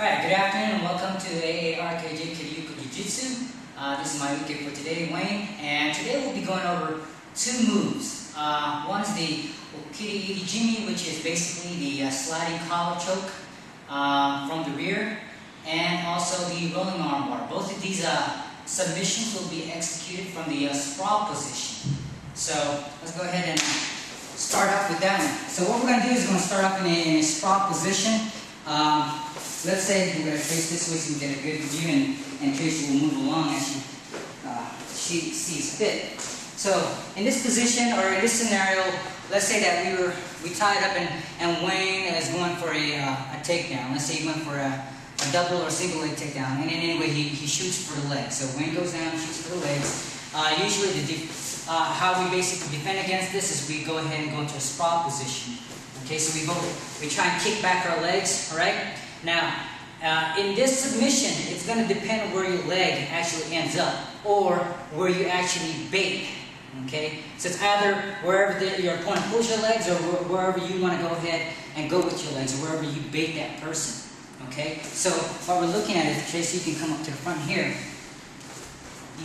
Alright, good afternoon and welcome to AARKJ Kiryoku Jiu Jitsu. This is my weekend for today, Wayne, and today we'll be going over two moves. One is the Okuri Eri Jime, which is basically the sliding collar choke from the rear, and also the rolling arm bar. Both of these submissions will be executed from the sprawl position. So let's go ahead and start off with that one. So what we're going to do is we're going to start off in a sprawl position. Let's say we're going to face this way so we can get a good view, and Tracy will move along as she sees fit. So in this position, or in this scenario, let's say that we tied up and Wayne is going for a takedown. Let's say he went for a double or single leg takedown, and then anyway he shoots for the legs. So Wayne goes down, shoots for the legs. Usually how we basically defend against this is we go ahead and go into a sprawl position. Okay, so we try and kick back our legs, all right? Now, in this submission, it's going to depend where your leg actually ends up, or where you actually bait, okay? So it's either wherever your opponent pulls your legs, or wherever you want to go ahead and go with your legs, or wherever you bait that person, okay? So what we're looking at is, Tracy, you can come up to the front here,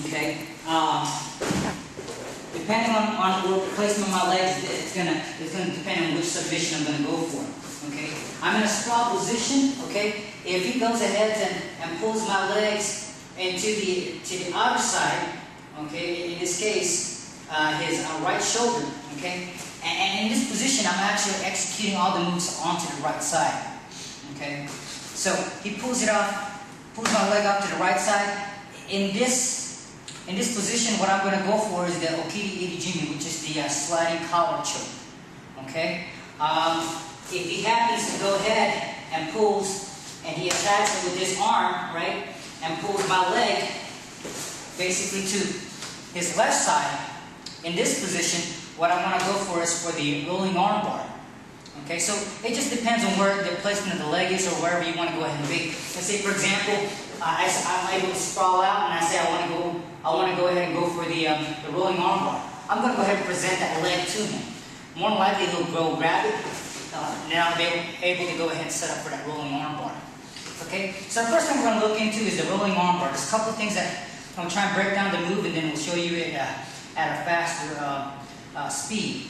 okay? Depending on the placement of my legs, it's gonna depend on which submission I'm gonna go for. Okay, I'm in a sprawl position. Okay, if he goes ahead and pulls my legs into the outer side, okay, in this case, his right shoulder. Okay, and in this position, I'm actually executing all the moves onto the right side. Okay, so he pulls my leg out to the right side. In this position, what I'm going to go for is the Okuri Eri Jime, which is the sliding collar choke. Okay? If he happens to go ahead and pulls, and he attacks it with his arm, right, and pulls my leg basically to his left side, in this position, what I want to go for is for the rolling arm bar. Okay, so it just depends on where the placement of the leg is, or wherever you want to go ahead and be. Let's say, for example, I'm able to sprawl out, and I say I want to go ahead and go for the rolling arm bar. I'm going to go ahead and present that leg to him. More than likely, he'll go grab it. Now they're able to go ahead and set up for that rolling arm bar. Okay, so the first thing we're going to look into is the rolling arm bar. There's a couple of things that I'm going to try and break down the move, and then we'll show you it at a faster speed.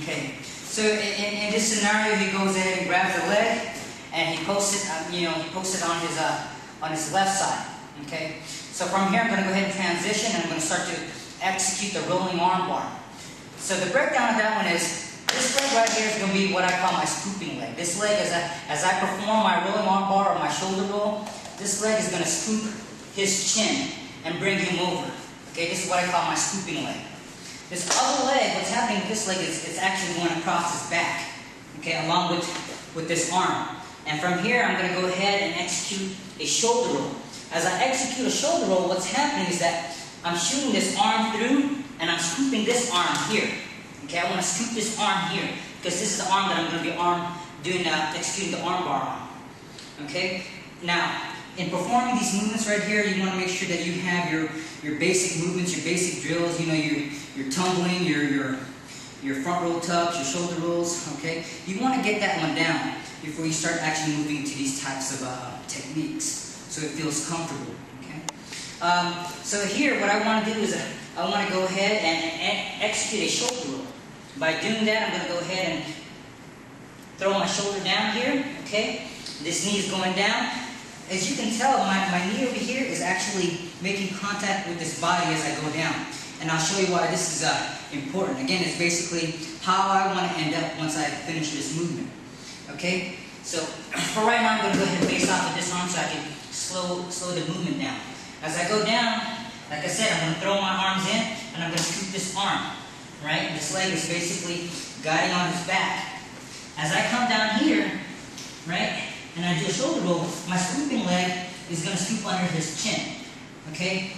Okay. So in this scenario, he goes ahead and grabs the leg, and he posts it. He posts it on his left side. Okay. So from here, I'm going to go ahead and transition, and I'm going to start to execute the rolling arm bar. So the breakdown of that one is this leg right here is going to be what I call my scooping leg. This leg, as I perform my rolling arm bar or my shoulder roll, this leg is going to scoop his chin and bring him over. Okay. This is what I call my scooping leg. This other leg, what's happening with this leg is it's actually going across his back, okay, along with this arm. And from here, I'm going to go ahead and execute a shoulder roll. As I execute a shoulder roll, what's happening is that I'm shooting this arm through, and I'm scooping this arm here. Okay, I want to scoop this arm here, because this is the arm that I'm going to be executing the arm bar on. Okay, now, in performing these movements right here, you want to make sure that you have your basic movements, your basic drills, your tumbling, your front roll tucks, your shoulder rolls, okay? You want to get that one down before you start actually moving into these types of techniques, so it feels comfortable, okay? So here, what I want to do is I want to go ahead and execute a shoulder roll. By doing that, I'm going to go ahead and throw my shoulder down here, okay? This knee is going down. As you can tell, my knee over here is actually making contact with this body as I go down. And I'll show you why this is important. Again, it's basically how I want to end up once I finish this movement. Okay? So, for right now, I'm going to go ahead and base off of this arm so I can slow the movement down. As I go down, like I said, I'm going to throw my arms in, and I'm going to scoop this arm. Right? This leg is basically guiding on his back. As I come down here, right, and I do a shoulder roll, my scooping leg is going to scoop under his chin. Okay?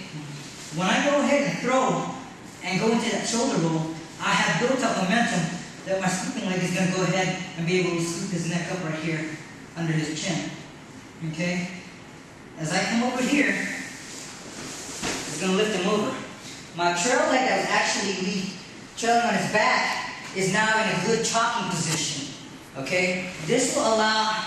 When I go ahead and throw and go into that shoulder roll, I have built up momentum that my scooping leg is going to go ahead and be able to scoop his neck up right here under his chin. Okay? As I come over here, it's going to lift him over. My trail leg that was actually trailing on his back is now in a good chalking position. Okay? This will allow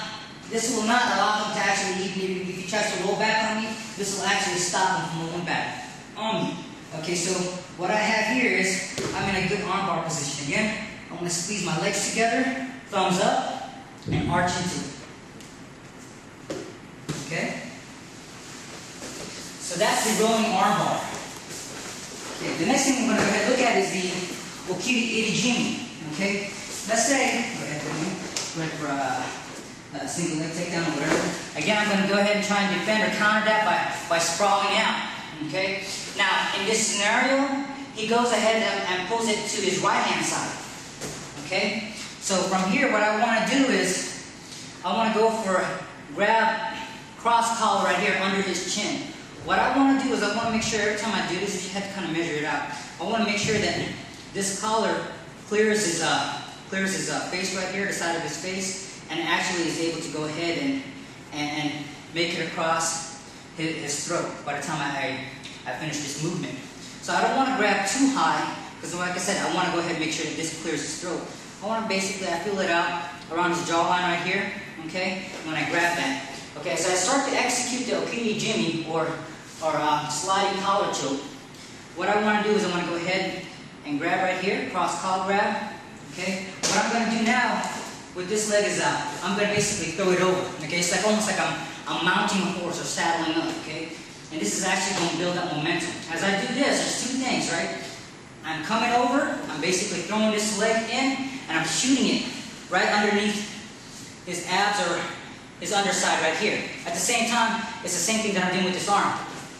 This will not allow him to actually, even if he tries to roll back on me, this will actually stop him from rolling back on me. Okay, so what I have here is, I'm in a good armbar position. Again, I'm going to squeeze my legs together, thumbs up, and arch into it. Okay? So that's the rolling armbar. Okay, the next thing we're going to go ahead and look at is the Okuri Eri Jime. Okay? Let's say, go ahead for a single leg takedown or whatever. Again, I'm going to go ahead and try and defend or counter that by sprawling out. Okay? Now, in this scenario, he goes ahead and pulls it to his right hand side. Okay? So from here, what I want to do is, I want to go for grab cross collar right here under his chin. What I want to do is I want to make sure every time I do this, you have to kind of measure it out. I want to make sure that this collar clears his face right here, the side of his face, and actually is able to go ahead and make it across his throat by the time I finish this movement. So I don't want to grab too high, because like I said, I want to go ahead and make sure that this clears his throat. I want to basically, I feel it out around his jawline right here, okay, when I grab that. Okay, so I start to execute the Okuri Jime or sliding collar choke. What I want to do is I want to go ahead and grab right here, cross collar grab. Okay, what I'm going to do now with this leg is I'm going to basically throw it over. Okay, it's like almost like I'm mounting a horse or saddling up. Okay, and this is actually going to build up momentum. As I do this, there's two things, right? I'm coming over, I'm basically throwing this leg in, and I'm shooting it right underneath his abs or his underside right here. At the same time, it's the same thing that I'm doing with this arm,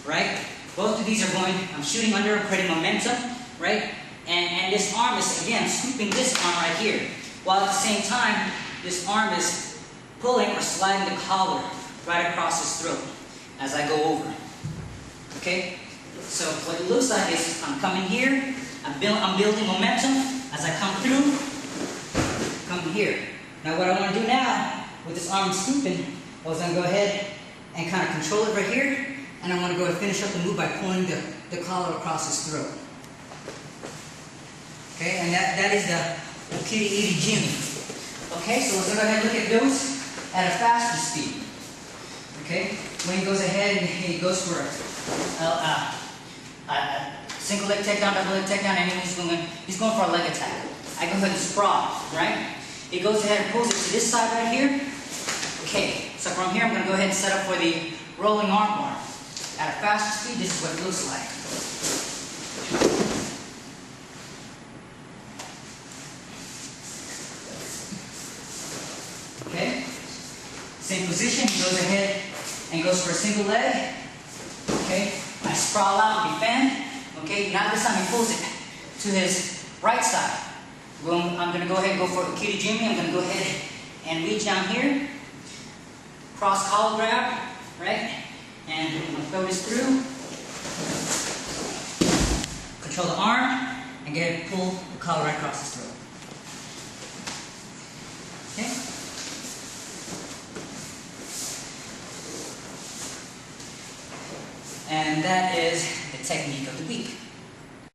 right? Both of these are going, I'm shooting under, creating momentum, right? And this arm is, again, scooping this arm right here. While at the same time, this arm is pulling or sliding the collar right across his throat as I go over. Okay? So what it looks like is I'm coming here, I'm building momentum as I come through, come here. Now what I want to do now, with this arm scooping, I was going to go ahead and kind of control it right here, and I want to go and finish up the move by pulling the collar across his throat. Okay, and that is the Okuri Eri Jime. Okay, so let's go ahead and look at those at a faster speed. Okay, when he goes ahead and he goes for a single leg takedown, double leg takedown, and he's going for a leg attack. I go ahead and sprawl, right? He goes ahead and pulls it to this side right here. Okay, so from here I'm going to go ahead and set up for the rolling arm bar. At a faster speed, this is what it looks like. Okay, same position, he goes ahead and goes for a single leg. Okay, I sprawl out, defend. Okay, now this time he pulls it to his right side. I'm going to go ahead and go for Okuri Jime. I'm going to go ahead and reach down here, cross collar grab, right? And I'm going to throw this through, control the arm, and get it, pull the collar right across his throat. Okay? And that is the technique of the week.